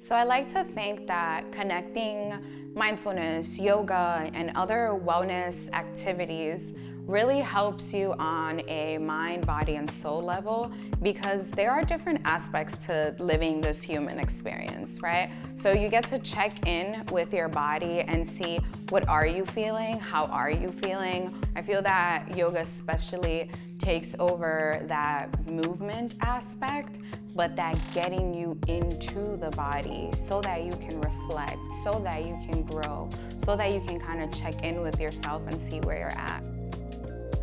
So I like to think that connecting mindfulness, yoga, and other wellness activities really helps you on a mind, body, and soul level, because there are different aspects to living this human experience, right? So you get to check in with your body and see, what are you feeling? How are you feeling? I feel that yoga especially takes over that movement aspect, but that getting you into the body so that you can reflect, so that you can grow, so that you can kind of check in with yourself and see where you're at.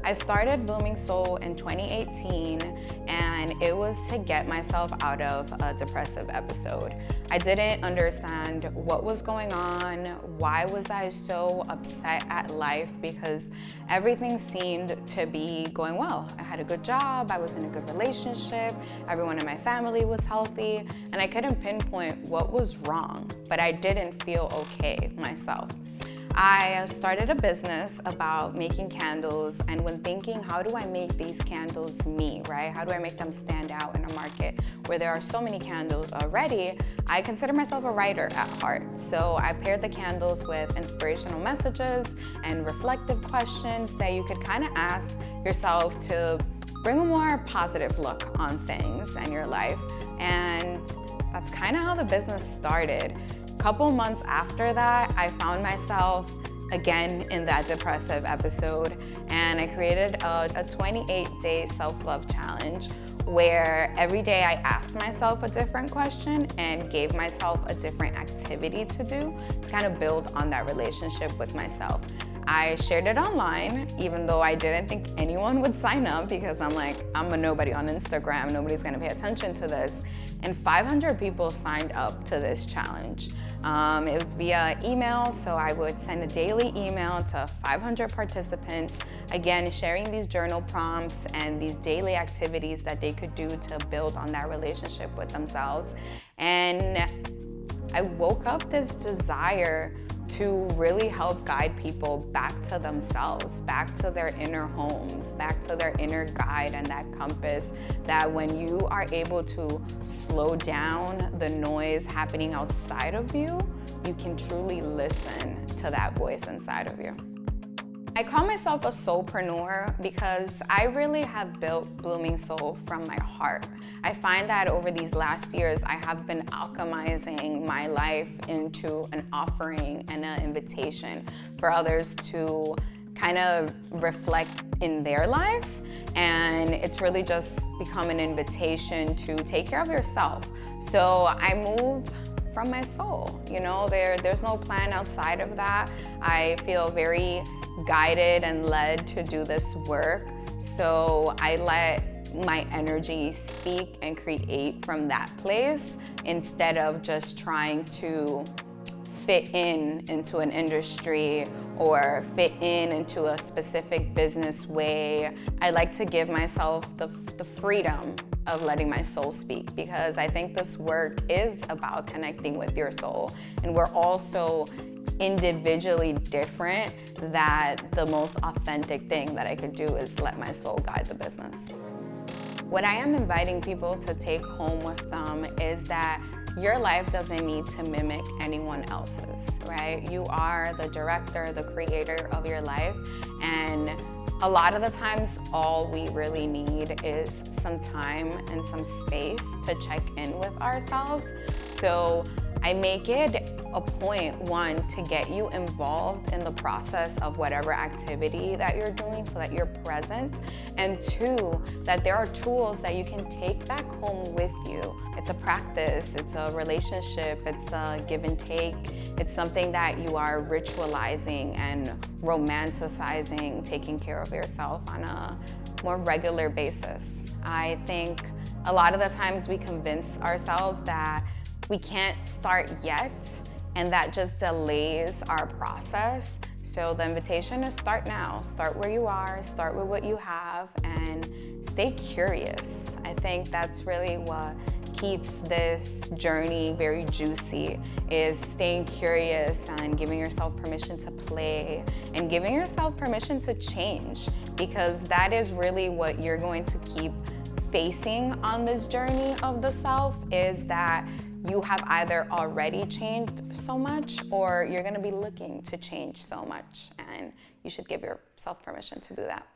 I started Blooming Soul in 2018, and it was to get myself out of a depressive episode. I didn't understand what was going on, why was I so upset at life, because everything seemed to be going well. I had a good job, I was in a good relationship, everyone in my family was healthy, and I couldn't pinpoint what was wrong, but I didn't feel okay myself. I started a business about making candles, and when thinking, how do I make these candles me, right? How do I make them stand out in a market where there are so many candles already? I consider myself a writer at heart. So I paired the candles with inspirational messages and reflective questions that you could kind of ask yourself to bring a more positive look on things and your life. And that's kind of how the business started. Couple months after that, I found myself again in that depressive episode, and I created a 28-day self-love challenge where every day I asked myself a different question and gave myself a different activity to do to kind of build on that relationship with myself. I shared it online, even though I didn't think anyone would sign up, because I'm like, I'm a nobody on Instagram, nobody's gonna pay attention to this. And 500 people signed up to this challenge. It was via email, so I would send a daily email to 500 participants, again, sharing these journal prompts and these daily activities that they could do to build on that relationship with themselves. And I woke up this desire to really help guide people back to themselves, back to their inner homes, back to their inner guide and that compass, that when you are able to slow down the noise happening outside of you, you can truly listen to that voice inside of you. I call myself a soulpreneur because I really have built Blooming Soul from my heart. I find that over these last years, I have been alchemizing my life into an offering and an invitation for others to kind of reflect in their life. And it's really just become an invitation to take care of yourself. So I move from my soul, you know, there's no plan outside of that. I feel very guided and led to do this work. So I let my energy speak and create from that place instead of just trying to fit into an industry or fit into a specific business way. I like to give myself the freedom of letting my soul speak, because I think this work is about connecting with your soul, and we're also individually different, that the most authentic thing that I could do is let my soul guide the business. What I am inviting people to take home with them is that your life doesn't need to mimic anyone else's, right? You are the director, the creator of your life, and a lot of the times, all we really need is some time and some space to check in with ourselves. So I make it a point, one, to get you involved in the process of whatever activity that you're doing so that you're present, and two, that there are tools that you can take back home with you. It's a practice, it's a relationship, it's a give and take. It's something that you are ritualizing and romanticizing, taking care of yourself on a more regular basis. I think a lot of the times we convince ourselves that we can't start yet, and that just delays our process. So the invitation is start now. Start where you are, start with what you have, and stay curious. I think that's really what keeps this journey very juicy, is staying curious and giving yourself permission to play and giving yourself permission to change, because that is really what you're going to keep facing on this journey of the self, is that you have either already changed so much or you're gonna be looking to change so much, and you should give yourself permission to do that.